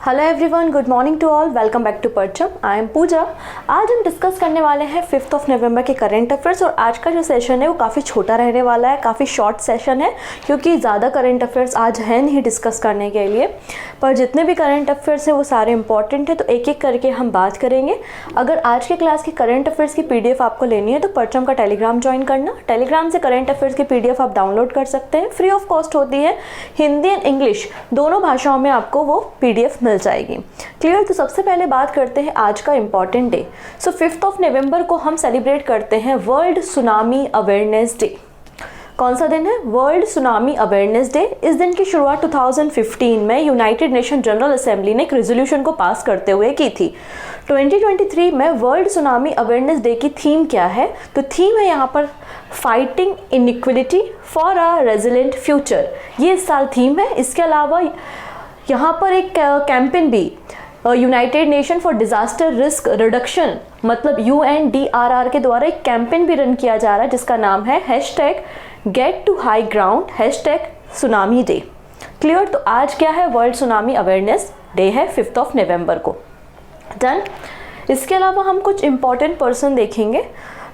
Hello everyone, good morning to all, welcome back to Parcham. I am Pooja. आज हम discuss करने वाले हैं 5 नवंबर के करंट अफेयर्स। और आज का जो सेशन है वो काफ़ी छोटा रहने वाला है, काफ़ी शॉर्ट सेशन है क्योंकि ज़्यादा करंट अफेयर्स आज है नहीं डिस्कस करने के लिए। पर जितने भी करंट अफेयर्स हैं वो सारे इंपॉर्टेंट है, तो एक एक करके हम बात करेंगे। अगर आज के क्लास की करंट अफेयर्स की PDF आपको लेनी है तो परचम का टेलीग्राम ज्वाइन करना। टेलीग्राम से करंट अफेयर्स की PDF आप डाउनलोड कर सकते हैं, फ्री ऑफ कॉस्ट होती है। हिंदी एंड इंग्लिश दोनों भाषाओं में आपको वो PDF मिल जाएगी। क्लियर। तो सबसे पहले बात करते हैं आज का इंपॉर्टेंट डे। 5 नवंबर को हम सेलिब्रेट करते हैं वर्ल्ड सुनामी अवेयरनेस डे। कौन सा दिन है? World tsunami awareness day. इस दिन की शुरुआत 2015 में यूनाइटेड नेशन जनरल असेंबली ने एक रेजोल्यूशन को पास करते हुए की थी। 2023 में वर्ल्ड सुनामी अवेयरनेस डे की थीम क्या है? तो थीम है यहाँ पर fighting inequality for a resilient future. ये इस साल थीम है। इसके अलावा यहाँ पर एक कैंपेन भी United nation for disaster risk reduction मतलब UNDRR के द्वारा एक कैंपेन भी रन किया जा रहा है जिसका नाम है #GetToHighGround #सुनामी डे। क्लियर। तो आज क्या है? वर्ल्ड सुनामी अवेयरनेस डे है 5 नवंबर को। डन। इसके अलावा हम कुछ इंपॉर्टेंट पर्सन देखेंगे।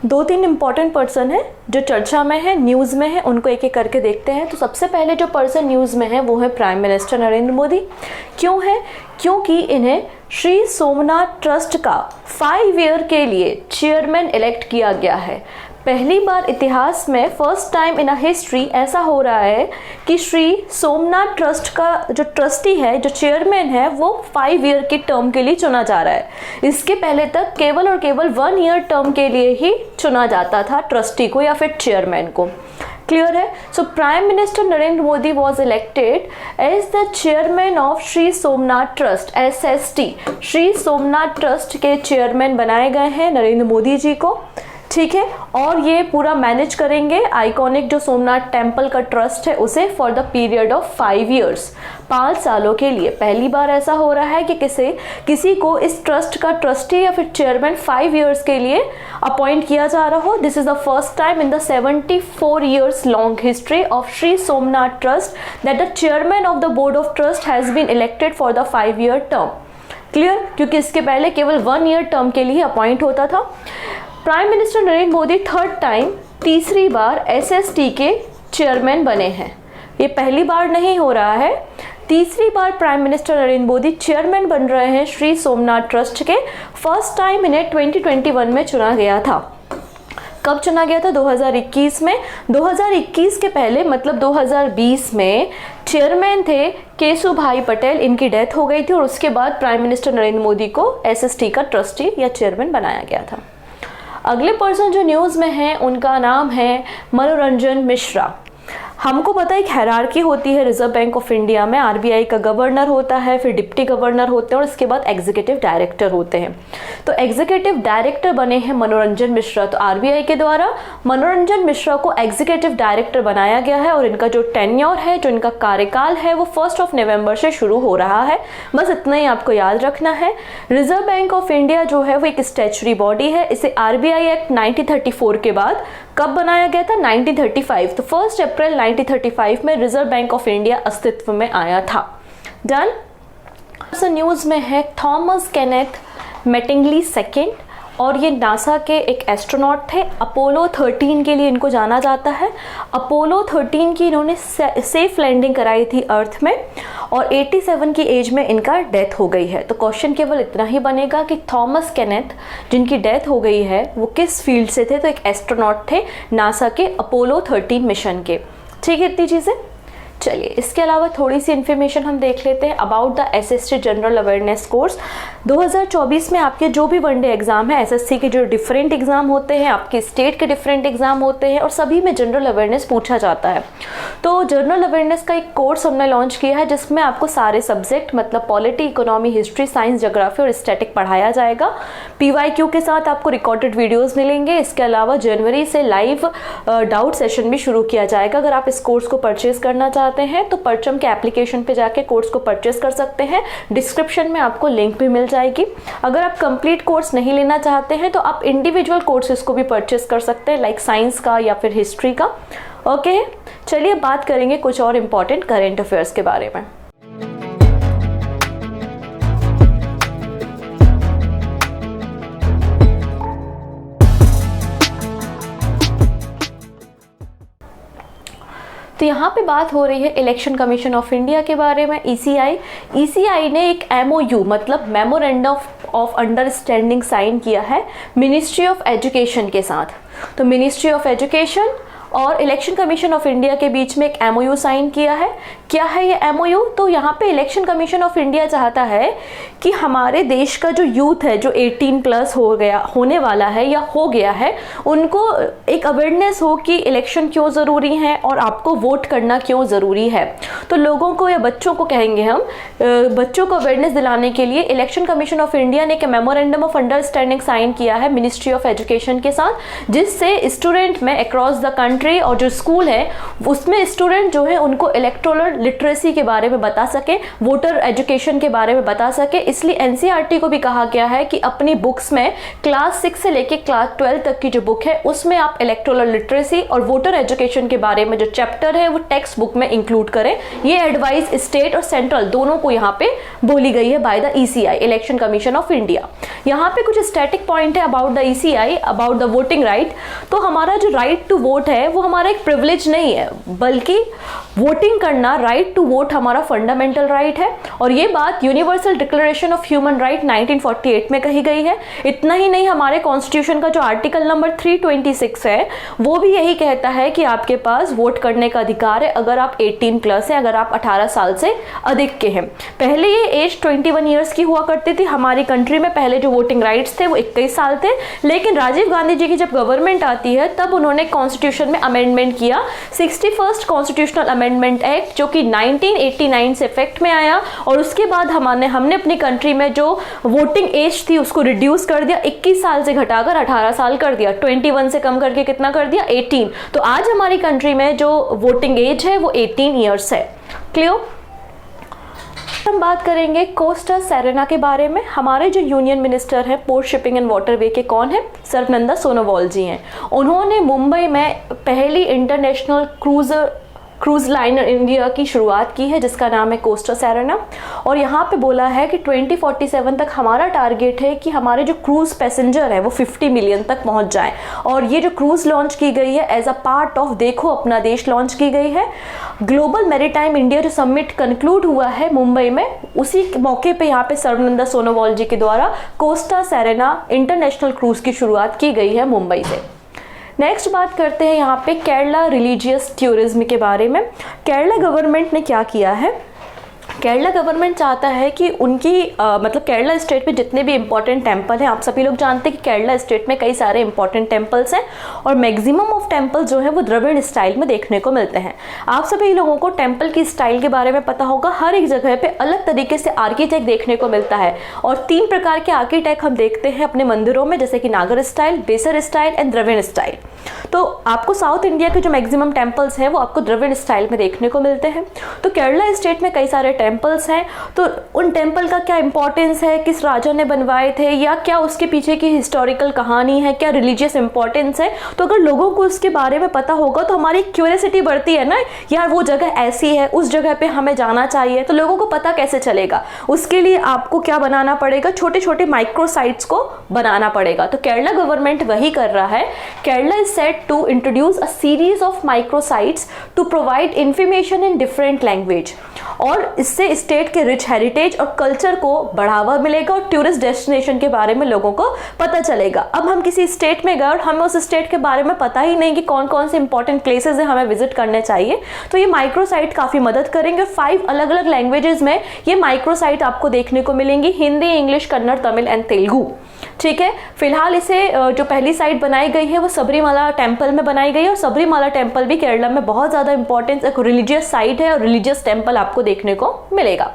2-3 इंपॉर्टेंट पर्सन है जो चर्चा में है, न्यूज़ में है, उनको एक एक करके देखते हैं। तो सबसे पहले जो पर्सन न्यूज़ में है वो है प्राइम मिनिस्टर नरेंद्र मोदी। क्यों है? क्योंकि इन्हें श्री सोमनाथ ट्रस्ट का 5 ईयर के लिए चेयरमैन इलेक्ट किया गया है। पहली बार इतिहास में first time in a history ऐसा हो रहा है कि श्री सोमनाथ ट्रस्ट का जो ट्रस्टी है, जो चेयरमैन है, वो 5 ईयर के टर्म के लिए चुना जा रहा है। इसके पहले तक केवल और केवल 1 ईयर टर्म के लिए ही चुना जाता था ट्रस्टी को या फिर चेयरमैन को। क्लियर है। So prime minister Narendra Modi was elected as the chairman of Shri Somnath trust SST। Shri Somnath trust के चेयरमैन बनाए गए हैं नरेंद्र मोदी जी को। ठीक है। और ये पूरा मैनेज करेंगे आइकॉनिक जो सोमनाथ टेम्पल का ट्रस्ट है उसे for the period of 5 years, 5 सालों के लिए। पहली बार ऐसा हो रहा है कि किसी को इस ट्रस्ट का ट्रस्टी या फिर चेयरमैन 5 ईयर्स के लिए अपॉइंट किया जा रहा हो। This is the first time in the 74 years long history of Shri Somnath trust that the chairman of the board of trust has been elected for the 5 year term. Clear. क्योंकि इसके पहले केवल 1 ईयर टर्म के लिए अपॉइंट होता था। Prime minister Narendra Modi 3rd time, तीसरी बार SST के चेयरमैन बने हैं। ये पहली बार नहीं हो रहा है, तीसरी बार prime minister Narendra Modi chairman बन रहे हैं श्री सोमनाथ ट्रस्ट के। फर्स्ट टाइम इन्हें 2021 में चुना गया था। कब चुना गया था? 2021 में। 2021 के पहले मतलब 2020 में चेयरमैन थे केशुभाई पटेल। इनकी डेथ हो गई थी और उसके बाद प्राइम मिनिस्टर नरेंद्र मोदी को SST का ट्रस्टी या चेयरमैन बनाया गया था। अगले पर्सन जो न्यूज़ में है उनका नाम है मनोरंजन मिश्रा। हमको पता है एक हायरार्की होती है रिजर्व बैंक ऑफ इंडिया में। RBI का गवर्नर होता है, फिर डिप्टी गवर्नर होते हैं और इसके बाद एग्जीक्यूटिव डायरेक्टर होते हैं। तो एग्जीक्यूटिव डायरेक्टर बने हैं मनोरंजन मिश्रा। तो RBI के द्वारा मनोरंजन मिश्रा को एग्जीक्यूटिव डायरेक्टर बनाया गया है और इनका जो टेन्योर है, जो इनका कार्यकाल है, वो 1 नवंबर से शुरू हो रहा है। बस इतना ही आपको याद रखना है। रिजर्व बैंक ऑफ इंडिया जो है वो एक स्टैच्यूटरी बॉडी है। इसे RBI एक्ट 1934 के बाद कब बनाया गया था? 1935। तो 1 अप्रैल 1935 में रिजर्व बैंक ऑफ इंडिया अस्तित्व में आया था। डन। न्यूज़ में है थॉमस केनेथ मैटिंगली सेकेंड और ये नासा के एक एस्ट्रोनॉट थे। अपोलो 13 के लिए इनको जाना जाता है। अपोलो 13 की इन्होंने सेफ लैंडिंग कराई थी अर्थ में और 87 की एज में इनका डेथ हो गई है। तो क्वेश्चन केवल इतना ही बनेगा कि थॉमस केनेथ जिनकी डेथ हो गई है वो किस फील्ड से थे? तो एक एस्ट्रोनॉट थे नासा के अपोलो 13 मिशन के। ठीक है, इतनी चीज़ें। चलिए, इसके अलावा थोड़ी सी इन्फॉर्मेशन हम देख लेते हैं about the SST general awareness course. 2024 में आपके जो भी वनडे एग्जाम है, SSC के जो डिफरेंट एग्जाम होते हैं, आपके स्टेट के डिफरेंट एग्जाम होते हैं और सभी में जनरल अवेयरनेस पूछा जाता है। तो जनरल अवेयरनेस का एक कोर्स हमने लॉन्च किया है जिसमें आपको सारे सब्जेक्ट मतलब polity, economy, history, science, geography और स्टैटिक पढ़ाया जाएगा। PYQ के साथ आपको रिकॉर्डेड वीडियोज़ मिलेंगे। इसके अलावा जनवरी से लाइव डाउट सेशन भी शुरू किया जाएगा। अगर आप इस कोर्स को परचेज करना चाहते हैं तो परचम के एप्लीकेशन पे जाके कोर्स को परचेस कर सकते हैं। डिस्क्रिप्शन में आपको लिंक भी मिल जाएगी। अगर आप कंप्लीट कोर्स नहीं लेना चाहते हैं तो आप इंडिविजुअल कोर्सेज को भी परचेस कर सकते हैं, लाइक साइंस का या फिर हिस्ट्री का। ओके, चलिए बात करेंगे कुछ और इम्पॉर्टेंट करेंट अफेयर्स के बारे में। तो यहाँ पे बात हो रही है इलेक्शन कमीशन ऑफ इंडिया के बारे में, ईसीआई। ईसीआई ने एक एमओयू मतलब मेमोरेंडम ऑफ अंडरस्टैंडिंग साइन किया है मिनिस्ट्री ऑफ एजुकेशन के साथ। तो मिनिस्ट्री ऑफ एजुकेशन और इलेक्शन कमीशन ऑफ इंडिया के बीच में एक एमओयू साइन किया है। क्या है ये एमओयू? तो यहाँ पे इलेक्शन कमीशन ऑफ इंडिया चाहता है कि हमारे देश का जो यूथ है जो 18 प्लस होने वाला है या हो गया है, उनको एक अवेयरनेस हो कि इलेक्शन क्यों ज़रूरी है और आपको वोट करना क्यों ज़रूरी है। तो लोगों को या बच्चों को कहेंगे हम, बच्चों को अवेयरनेस दिलाने के लिए इलेक्शन कमीशन ऑफ इंडिया ने एक मेमोरेंडम ऑफ अंडरस्टैंडिंग साइन किया है मिनिस्ट्री ऑफ एजुकेशन के साथ, जिससे स्टूडेंट में अक्रॉस द कंट्री और जो स्कूल है उसमें स्टूडेंट जो है उनको इलेक्टोरल लिटरेसी के बारे में बता सके, वोटर एजुकेशन के बारे में बता सके। इसलिए एनसीईआरटी को भी कहा गया है कि अपनी बुक्स में क्लास 6 से लेके क्लास 12 तक की जो बुक है उसमें आप इलेक्टोरल लिटरेसी और वोटर एजुकेशन के बारे में जो चैप्टर है वो टेक्स्ट बुक में इंक्लूड करें। ये एडवाइस स्टेट और सेंट्रल दोनों को यहाँ पे बोली गई है by the ECI, election commission of India. यहाँ पे कुछ स्टैटिक पॉइंट है about the ECI, about the voting right. तो हमारा जो राइट टू वोट है वो हमारा एक प्रिविलेज नहीं है, बल्कि वोटिंग करना, राइट टू वोट हमारा फंडामेंटल राइट है। और ये बात universal declaration of human right 1948 में कही गई है। इतना ही नहीं, हमारे कॉन्स्टिट्यूशन का जो आर्टिकल नंबर 326 है वो भी यही कहता है कि आपके पास वोट करने का अधिकार है अगर आप 18 प्लस हैं, अगर आप 18 साल से अधिक के हैं। पहले ये एज 21 ईयर्स की हुआ करती थी हमारी कंट्री में, पहले जो वोटिंग राइट्स थे वो 21 साल थे। लेकिन राजीव गांधी जी की जब गवर्नमेंट आती है तब उन्होंने कॉन्स्टिट्यूशन में अमेंडमेंट किया, 61st कॉन्स्टिट्यूशनल अमेंडमेंट एक्ट, जो कि 1989 से इफेक्ट में आया। और उसके बाद हमने अपनी कंट्री में जो वोटिंग एज थी उसको रिड्यूस कर दिया, 21 साल से घटाकर 18 साल कर दिया, 21 से कम करके कितना कर दिया, 18। तो आज हमारी कंट्री में जो वोटिंग एज है वो 18 ईयर्स है। क्लियर? हम बात करेंगे कोस्टा सेरेना के बारे में। हमारे जो यूनियन मिनिस्टर हैं पोर्ट शिपिंग एंड वाटरवे के कौन है? सर्बानंद सोनोवाल जी हैं। उन्होंने मुंबई में पहली इंटरनेशनल क्रूज लाइनर इंडिया की शुरुआत की है जिसका नाम है कोस्टा सेरेना। और यहाँ पे बोला है कि 2047 तक हमारा टारगेट है कि हमारे जो क्रूज पैसेंजर है वो 50 मिलियन तक पहुँच जाए। और ये जो क्रूज लॉन्च की गई है एज अ पार्ट ऑफ देखो अपना देश लॉन्च की गई है। ग्लोबल मैरीटाइम इंडिया जो समिट कंक्लूड हुआ है मुंबई में, उसी मौके पे यहाँ पे सर्बानंद सोनोवाल जी के द्वारा कोस्टा सेरेना इंटरनेशनल क्रूज की शुरुआत की गई है मुंबई से। नेक्स्ट बात करते हैं यहाँ पे केरला रिलीजियस टूरिज्म के बारे में। केरला गवर्नमेंट ने क्या किया है? केरला गवर्नमेंट चाहता है कि उनकी मतलब केरला स्टेट में जितने भी इंपॉर्टेंट टेंपल हैं, आप सभी लोग जानते हैं कि केरला स्टेट में कई सारे इंपॉर्टेंट टेंपल्स हैं और मैक्सिमम ऑफ टेंपल जो है वो द्रविड़ स्टाइल में देखने को मिलते हैं। आप सभी लोगों को टेंपल की स्टाइल के बारे में पता होगा, हर एक जगह पे अलग तरीके से आर्किटेक्ट देखने को मिलता है। और 3 प्रकार के आर्किटेक्ट हम देखते हैं अपने मंदिरों में, जैसे कि नागर स्टाइल, बेसर स्टाइल एंड द्रविड़ स्टाइल। तो आपको साउथ इंडिया के जो मैक्सिमम टेंपल्स हैं वो आपको द्रविड़ स्टाइल में देखने को मिलते हैं। तो केरला स्टेट में कई सारे टेंपल्स हैं, तो उन टेंपल का क्या इंपॉर्टेंस है, किस राजा ने बनवाए थे, या क्या उसके पीछे की हिस्टोरिकल कहानी है, क्या रिलीजियस इंपॉर्टेंस है। तो अगर लोगों को उसके बारे में पता होगा तो हमारी क्यूरियोसिटी बढ़ती है ना, यार वो जगह ऐसी है, उस जगह पे हमें जाना चाहिए। तो लोगों को पता कैसे चलेगा? उसके लिए आपको क्या बनाना पड़ेगा? छोटे छोटे माइक्रो साइट्स को बनाना पड़ेगा। तो केरला गवर्नमेंट वही कर रहा है। Kerala is set to introduce a series of micro sites to provide information in different language. और इससे स्टेट के रिच हेरिटेज और कल्चर को बढ़ावा मिलेगा और टूरिस्ट डेस्टिनेशन के बारे में लोगों को पता चलेगा। अब हम किसी स्टेट में गए और हमें उस स्टेट के बारे में पता ही नहीं कि कौन कौन से इंपॉर्टेंट प्लेसेस है हमें विजिट करने चाहिए, तो ये माइक्रो साइट काफ़ी मदद करेंगे। 5 अलग अलग लैंग्वेजेस में ये माइक्रो साइट आपको देखने को मिलेंगी, हिंदी, इंग्लिश, कन्नड़, तमिल एंड तेलुगु। ठीक है, फिलहाल इसे जो पहली साइट बनाई गई है वो सबरीमाला टेम्पल में बनाई गई है। और सबरीमाला टेम्पल भी केरला में बहुत ज़्यादा इंपॉर्टेंस, एक रिलीजियस साइट है और रिलीजियस टेम्पल आपको देखने को मिलेगा।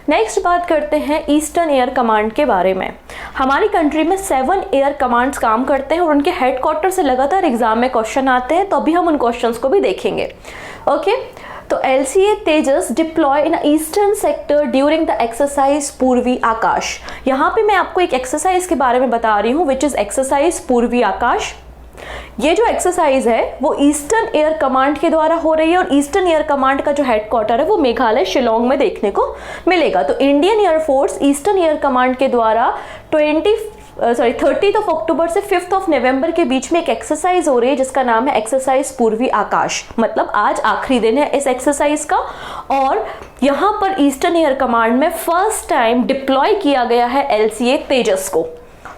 नेक्स्ट बात करते हैं ईस्टर्न एयर कमांड के बारे में। हमारी कंट्री में 7 एयर कमांड्स काम करते हैं और उनके हेडक्वार्टर से लगातार एग्जाम में क्वेश्चन आते हैं, तो अभी हम उन क्वेश्चंस को भी देखेंगे। ओके, तो LCA Tejas deploy in eastern sector during the exercise पूर्वी आकाश। यहाँ पे मैं आपको एक एक्सरसाइज के बारे में बता रही हूँ विच इज एक्सरसाइज पूर्वी आकाश। ये जो एक्सरसाइज है वो ईस्टर्न एयर कमांड के द्वारा हो रही है और ईस्टर्न एयर कमांड का जो हेडक्वार्टर है वो मेघालय शिलोंग में देखने को मिलेगा। तो Indian air force eastern air command के द्वारा 30 अक्टूबर से 5 नवंबर के बीच में एक एक्सरसाइज हो रही है जिसका नाम है एक्सरसाइज पूर्वी आकाश। मतलब आज आखिरी दिन है इस एक्सरसाइज का, और यहाँ पर ईस्टर्न एयर कमांड में फर्स्ट टाइम डिप्लॉय किया गया है LCA तेजस को।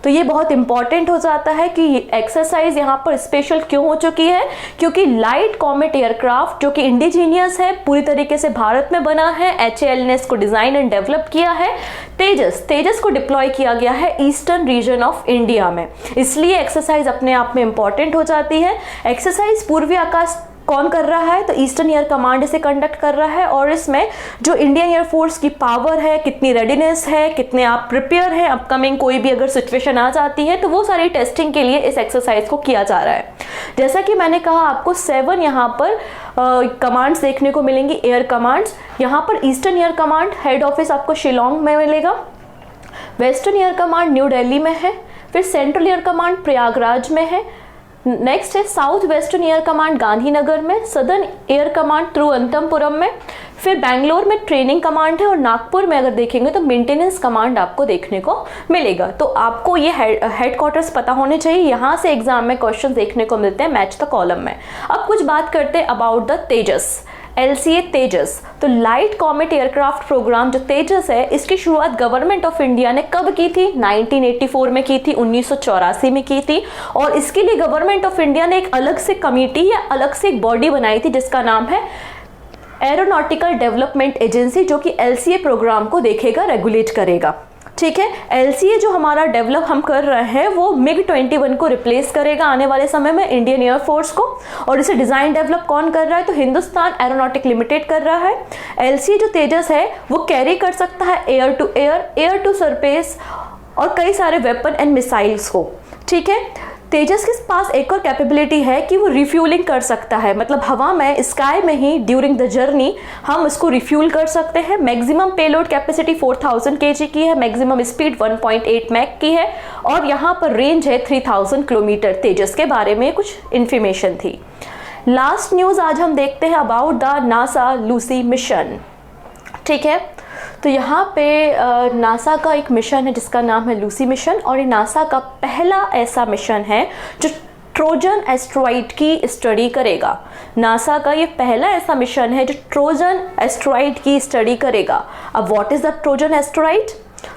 तो ये बहुत इंपॉर्टेंट हो जाता है कि एक्सरसाइज यहाँ पर स्पेशल क्यों हो चुकी है, क्योंकि लाइट कॉमेट एयरक्राफ्ट जो कि इंडिजीनियस है, पूरी तरीके से भारत में बना है, HAL ने इसको डिजाइन एंड डेवलप किया है। तेजस को डिप्लॉय किया गया है ईस्टर्न रीजन ऑफ इंडिया में, इसलिए एक्सरसाइज अपने आप में इंपॉर्टेंट हो जाती है। एक्सरसाइज पूर्वी आकाश कौन कर रहा है, तो ईस्टर्न एयर कमांड इसे कंडक्ट कर रहा है, और इसमें जो इंडियन एयरफोर्स की पावर है, कितनी रेडीनेस है, कितने आप प्रिपेयर हैं, अपकमिंग कोई भी अगर सिचुएशन आ जाती है तो वो सारी टेस्टिंग के लिए इस एक्सरसाइज को किया जा रहा है। जैसा कि मैंने कहा आपको 7 यहाँ पर कमांड्स देखने को मिलेंगी, एयर कमांड्स। यहाँ पर eastern air command head office आपको शिलोंग में मिलेगा, western air command new Delhi में है, फिर सेंट्रल एयर कमांड प्रयागराज में है, नेक्स्ट है south western air command Gandhinagar में, सदर्न एयर कमांड तिरुवनंतपुरम में, फिर बैंगलोर में ट्रेनिंग कमांड है, और नागपुर में अगर देखेंगे तो मेंटेनेंस कमांड आपको देखने को मिलेगा। तो आपको ये हेडक्वार्टर्स पता होने चाहिए, यहाँ से एग्जाम में क्वेश्चन देखने को मिलते हैं मैच द कॉलम में। अब कुछ बात करते हैं अबाउट द तेजस, LCA तेजस। तो लाइट कॉमेट एयरक्राफ्ट प्रोग्राम जो तेजस है, इसकी शुरुआत गवर्नमेंट ऑफ इंडिया ने कब की थी? 1984 में की थी, 1984 में की थी, और इसके लिए गवर्नमेंट ऑफ इंडिया ने एक अलग से कमेटी या अलग से एक बॉडी बनाई थी जिसका नाम है एरोनॉटिकल डेवलपमेंट एजेंसी, जो कि LCA प्रोग्राम को देखेगा, रेगुलेट करेगा। ठीक है, LCA जो हमारा डेवलप हम कर रहे हैं वो MiG-21 को रिप्लेस करेगा आने वाले समय में, इंडियन एयरफोर्स को, और इसे डिजाइन डेवलप कौन कर रहा है? तो हिंदुस्तान एरोनॉटिक लिमिटेड कर रहा है। LCA जो तेजस है वो कैरी कर सकता है air to air, air to surface और कई सारे वेपन एंड मिसाइल्स को। ठीक है, तेजस के पास एक और कैपेबिलिटी है कि वो रिफ्यूलिंग कर सकता है, मतलब हवा में, स्काई में ही ड्यूरिंग द जर्नी हम उसको रिफ्यूल कर सकते हैं। मैक्सिमम पेलोड कैपेसिटी 4000 kg की है, मैक्सिमम स्पीड 1.8 मैक की है, और यहाँ पर रेंज है 3000 किलोमीटर। तेजस के बारे में कुछ इन्फॉर्मेशन थी। लास्ट न्यूज़ आज हम देखते हैं about the NASA Lucy mission. ठीक है, तो यहाँ पे नासा का एक मिशन है जिसका नाम है लूसी मिशन, और ये नासा का पहला ऐसा मिशन है जो ट्रोजन एस्ट्रॉइड की स्टडी करेगा। नासा का ये पहला ऐसा मिशन है जो ट्रोजन एस्ट्रॉइड की स्टडी करेगा। अब what is the Trojan asteroid?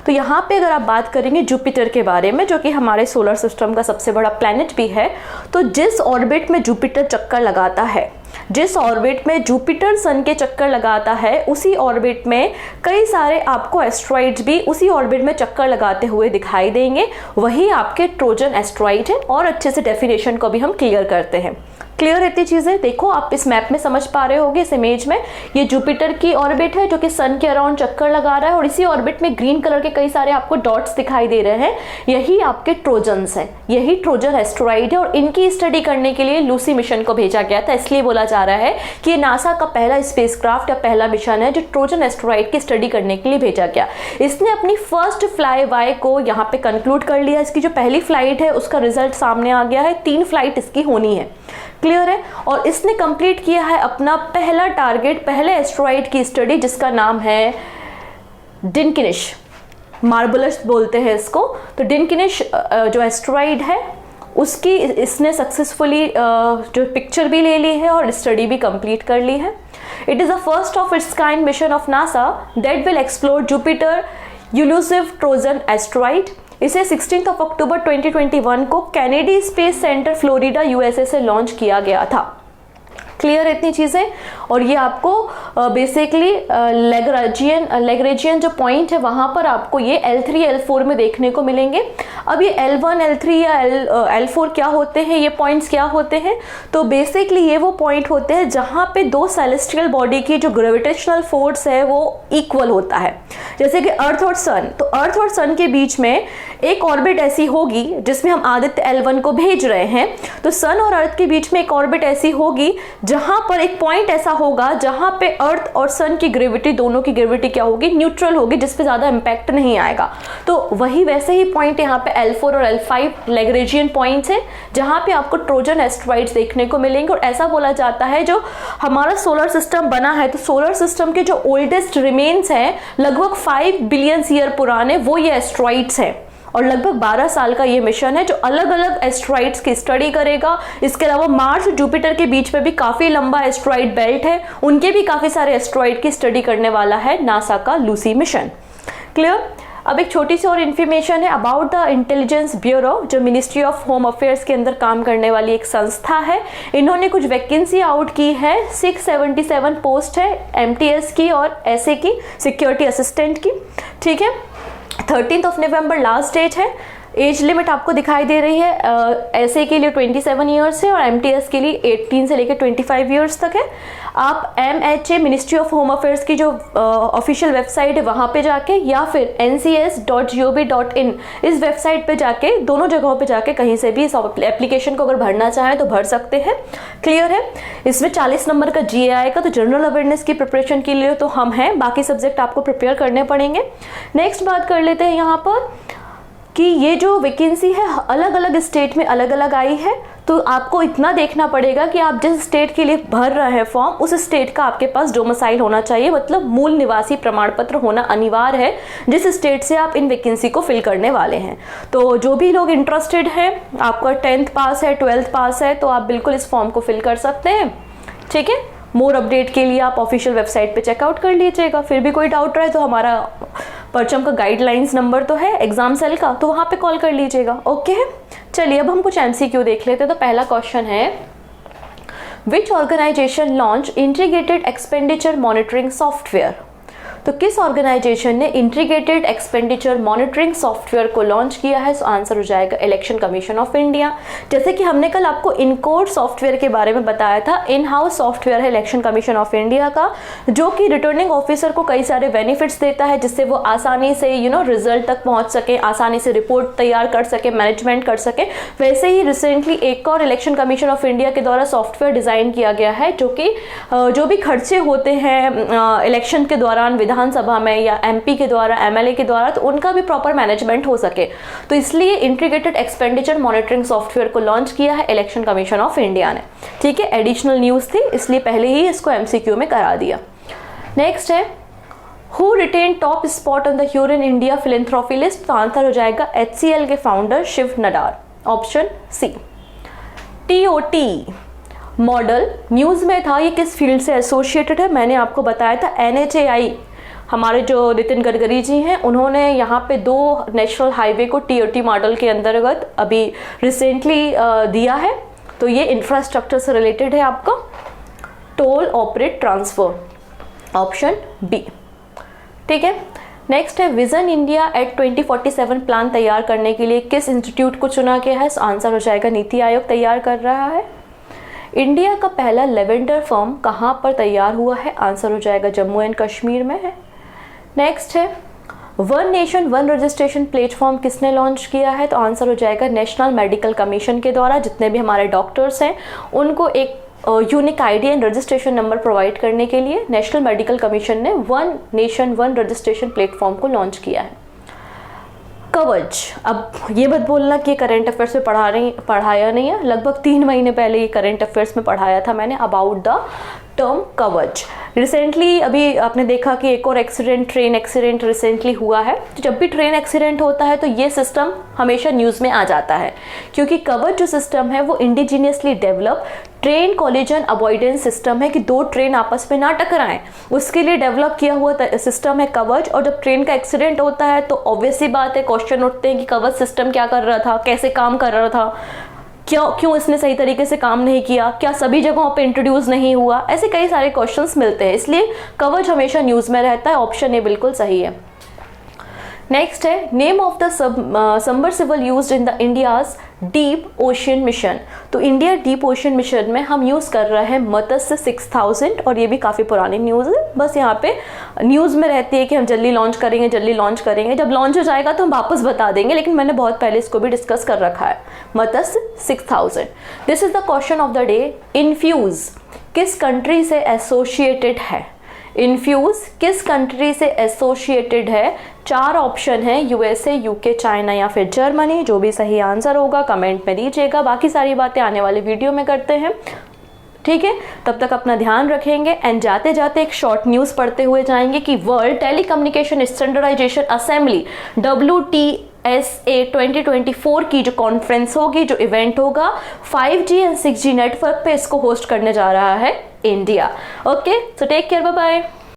तो यहाँ पे अगर आप बात करेंगे जुपिटर के बारे में, जो कि हमारे सोलर सिस्टम का सबसे बड़ा प्लैनेट भी है, तो जिस ऑर्बिट में जुपिटर चक्कर लगाता है, जिस ऑर्बिट में जुपिटर सन के चक्कर लगाता है, उसी ऑर्बिट में कई सारे आपको एस्ट्रॉइड्स भी उसी ऑर्बिट में चक्कर लगाते हुए दिखाई देंगे, वही आपके ट्रोजन एस्ट्रॉइड है। और अच्छे से डेफिनेशन को भी हम क्लियर करते हैं। क्लियर इतनी चीज़ें देखो आप इस मैप में समझ पा रहे होगे, इस इमेज में ये जुपिटर की ऑर्बिट है जो कि सन के अराउंड चक्कर लगा रहा है, और इसी ऑर्बिट में ग्रीन कलर के कई सारे आपको डॉट्स दिखाई दे रहे हैं, यही आपके ट्रोजन्स हैं, यही ट्रोजन एस्ट्रॉइड है। और इनकी स्टडी करने के लिए लूसी मिशन को भेजा गया था, इसलिए बोला जा रहा है कि ये नासा का पहला स्पेसक्राफ्ट या पहला मिशन है जो ट्रोजन एस्ट्रॉइड की स्टडी करने के लिए भेजा गया। इसने अपनी फर्स्ट फ्लाई बाय को यहाँ पे कंक्लूड कर लिया। इसकी जो पहली फ्लाइट है उसका रिजल्ट सामने आ गया है, 3 फ्लाइट इसकी होनी है। क्लियर है, और इसने कंप्लीट किया है अपना पहला टारगेट, पहले एस्ट्रॉइड की स्टडी जिसका नाम है डिनकिनिश, मार्बलस बोलते हैं इसको। तो डिनकिनिश जो एस्ट्रॉइड है उसकी इसने सक्सेसफुली जो पिक्चर भी ले ली है और स्टडी भी कंप्लीट कर ली है। It is the first of its kind mission of NASA that will explore Jupiter elusive Trojan asteroid. इसे 16 अक्टूबर 2021 को Kennedy space centre Florida USA से लॉन्च किया गया था। क्लियर इतनी चीज़ें, और ये आपको बेसिकली लैग्रेंजियन जो पॉइंट है वहाँ पर आपको ये L3 L4 में देखने को मिलेंगे। अब ये L1 L3 या L4 क्या होते हैं, ये पॉइंट्स क्या होते हैं? तो बेसिकली ये वो पॉइंट होते हैं जहाँ पे दो सेलेस्टियल बॉडी की जो ग्रेविटेशनल फोर्स है वो इक्वल होता है। जैसे कि अर्थ और सन, तो अर्थ और सन के बीच में एक ऑर्बिट ऐसी होगी जिसमें हम आदित्य L1 को भेज रहे हैं, तो सन और अर्थ के बीच में एक ऑर्बिट ऐसी होगी जहां पर एक पॉइंट ऐसा होगा जहां पे अर्थ और सन की ग्रेविटी, दोनों की ग्रेविटी क्या होगी, न्यूट्रल होगी, जिस पे ज्यादा इंपैक्ट नहीं आएगा। तो वही वैसे ही पॉइंट यहाँ पे L4 और L5 लैग्रेंजियन पॉइंट्स हैं जहां पे आपको ट्रोजन एस्ट्रॉइड्स देखने को मिलेंगे। और ऐसा बोला जाता है जो हमारा सोलर सिस्टम बना है, तो सोलर सिस्टम के जो ओल्डेस्ट रिमेन्स हैं लगभग 5 बिलियन ईयर पुराने, वो ये एस्ट्रॉइड्स हैं। और लगभग 12 साल का ये मिशन है जो अलग अलग एस्ट्रॉइड्स की स्टडी करेगा। इसके अलावा मार्स और जुपिटर के बीच में भी काफी लंबा एस्ट्रॉइड बेल्ट है, उनके भी काफी सारे एस्ट्रॉइड की स्टडी करने वाला है नासा का लूसी मिशन। क्लियर। अब एक छोटी सी और इन्फॉर्मेशन है अबाउट द इंटेलिजेंस ब्यूरो, जो मिनिस्ट्री ऑफ होम अफेयर्स के अंदर काम करने वाली एक संस्था है। इन्होंने कुछ वैकेंसी आउट की है, 677 पोस्ट है MTS की और SA की, सिक्योरिटी असिस्टेंट की। ठीक है, 13 नवंबर लास्ट डेट है। एज लिमिट आपको दिखाई दे रही है, SA के लिए 27 ईयर्स है और MTS के लिए 18 से लेकर 25 ईयर्स तक है। आप MHA ministry of home affairs की जो ऑफिशियल वेबसाइट है वहाँ पे जाके या फिर ncs.gov.in इस वेबसाइट पे जाके, दोनों जगहों पे जाके कहीं से भी इस एप्लीकेशन को अगर भरना चाहें तो भर सकते हैं। क्लियर है। इसमें 40 नंबर का GA आएगा, तो जनरल अवेयरनेस की प्रिपरेशन के लिए तो हम हैं, बाकी सब्जेक्ट आपको प्रिपेयर करने पड़ेंगे। नेक्स्ट बात कर लेते हैं यहाँ पर कि ये जो वैकेंसी है अलग अलग स्टेट में अलग अलग आई है, तो आपको इतना देखना पड़ेगा कि आप जिस स्टेट के लिए भर रहे हैं फॉर्म, उस स्टेट का आपके पास डोमिसाइल होना चाहिए, मतलब मूल निवासी प्रमाण पत्र होना अनिवार्य है जिस स्टेट से आप इन वैकेंसी को फिल करने वाले हैं। तो जो भी लोग इंटरेस्टेड हैं, आपका 10th पास है, 12th पास है, तो आप बिल्कुल इस फॉर्म को फिल कर सकते हैं। ठीक है। मोर अपडेट के लिए आप ऑफिशियल वेबसाइट पे चेकआउट कर लीजिएगा। फिर भी कोई डाउट रहे तो हमारा परचम का गाइडलाइंस नंबर तो है एग्जाम सेल का, तो वहाँ पे कॉल कर लीजिएगा। ओके है। चलिए अब हम कुछ MCQ देख लेते हैं। तो पहला क्वेश्चन है, which organisation launch integrated expenditure monitoring software. तो किस ऑर्गेनाइजेशन ने इंटीग्रेटेड एक्सपेंडिचर मॉनिटरिंग सॉफ्टवेयर को लॉन्च किया है? तो आंसर हो जाएगा इलेक्शन कमीशन ऑफ इंडिया। जैसे कि हमने कल आपको इनकोड सॉफ्टवेयर के बारे में बताया था, इन हाउस सॉफ्टवेयर है इलेक्शन कमीशन ऑफ इंडिया का, जो कि रिटर्निंग ऑफिसर को कई सारे बेनिफिट्स देता है, जिससे वो आसानी से रिजल्ट तक पहुंच सके, आसानी से रिपोर्ट तैयार कर सके, मैनेजमेंट कर सके। वैसे ही रिसेंटली एक और इलेक्शन कमीशन ऑफ इंडिया के द्वारा सॉफ्टवेयर डिजाइन किया गया है, जो कि जो भी खर्चे होते हैं इलेक्शन के दौरान विधानसभा में या MP के द्वारा, MLA के द्वारा, तो उनका भी प्रॉपर मैनेजमेंट हो सके, तो इसलिए इंटीग्रेटेड एक्सपेंडिचर मॉनिटरिंग सॉफ्टवेयर को लॉन्च किया है इलेक्शन कमीशन ऑफ इंडिया ने। ठीक है, एडिशनल न्यूज थी इसलिए पहले ही इसको MCQ में करा दिया। नेक्स्ट है, who retain top spot on the Hurun India philanthropy list. तो आंसर हो जाएगा HCL के founder Shiv Nadar, option C। TOT model news में था, ये किस फील्ड से एसोसिएटेड है? मैंने आपको बताया था NHAI, हमारे जो नितिन गडकरी जी हैं, उन्होंने यहाँ पे 2 नेशनल हाईवे को TOT मॉडल के अंतर्गत अभी रिसेंटली दिया है। तो ये इंफ्रास्ट्रक्चर से रिलेटेड है आपका, toll operate transfer, option B। ठीक है। नेक्स्ट है, विजन इंडिया एट 2047 प्लान तैयार करने के लिए किस इंस्टीट्यूट को चुना गया है? आंसर हो जाएगा नीति आयोग तैयार कर रहा है। इंडिया का पहला लेवेंडर फर्म कहाँ पर तैयार हुआ है? आंसर हो जाएगा जम्मू एंड कश्मीर में है। नेक्स्ट है, one nation one registration platform किसने लॉन्च किया है? तो आंसर हो जाएगा नेशनल मेडिकल कमीशन के द्वारा। जितने भी हमारे डॉक्टर्स हैं उनको एक unique ID and registration number provide करने के लिए नेशनल मेडिकल कमीशन ने one nation one registration platform को लॉन्च किया है। कवच, अब ये मत बोलना कि करंट अफेयर्स में पढ़ाया नहीं है, लगभग 3 महीने पहले ये करंट अफेयर्स में पढ़ाया था मैंने अबाउट द टर्म कवच। रिसेंटली अभी आपने देखा कि एक और एक्सीडेंट, ट्रेन एक्सीडेंट रिसेंटली हुआ है। तो जब भी ट्रेन एक्सीडेंट होता है तो ये सिस्टम हमेशा न्यूज़ में आ जाता है, क्योंकि कवच जो सिस्टम है वो indigenously develop train collision avoidance system है कि 2 ट्रेन आपस में ना टकराएं, उसके लिए डेवलप किया हुआ सिस्टम है कवच। और जब ट्रेन का एक्सीडेंट होता है तो ऑब्वियस सी बात है, क्वेश्चन उठते हैं कि कवच सिस्टम क्या कर रहा था, कैसे काम कर रहा था, क्यों इसने सही तरीके से काम नहीं किया, क्या सभी जगहों पे इंट्रोड्यूस नहीं हुआ, ऐसे कई सारे क्वेश्चंस मिलते हैं, इसलिए कवच हमेशा न्यूज़ में रहता है। ऑप्शन ए बिल्कुल सही है। नेक्स्ट है, name of the submersible used in the India's deep ocean mission. तो इंडिया डीप ओशन मिशन में हम यूज़ कर रहे हैं मत्स्य 6000, और ये भी काफ़ी पुरानी न्यूज़ है, बस यहाँ पे न्यूज़ में रहती है कि हम जल्दी लॉन्च करेंगे, जल्दी लॉन्च करेंगे। जब लॉन्च हो जाएगा तो हम वापस बता देंगे, लेकिन मैंने बहुत पहले इसको भी डिस्कस कर रखा है। मत्स्य 6000। This is the question of the day. Infuse किस कंट्री से एसोसिएटेड है? इन्फ्यूज किस कंट्री से एसोसिएटेड है? 4 ऑप्शन है, USA, UK, चाइना या फिर जर्मनी। जो भी सही आंसर होगा कमेंट में दीजिएगा, बाकी सारी बातें आने वाले वीडियो में करते हैं। ठीक है, तब तक अपना ध्यान रखेंगे एंड जाते जाते एक शॉर्ट न्यूज़ पढ़ते हुए जाएंगे कि world telecommunication standardization assembly WTSA 2024 की जो कॉन्फ्रेंस होगी, जो इवेंट होगा 5G एंड 6G नेटवर्क पे, इसको होस्ट करने जा रहा है India. Okay, so take care, bye bye.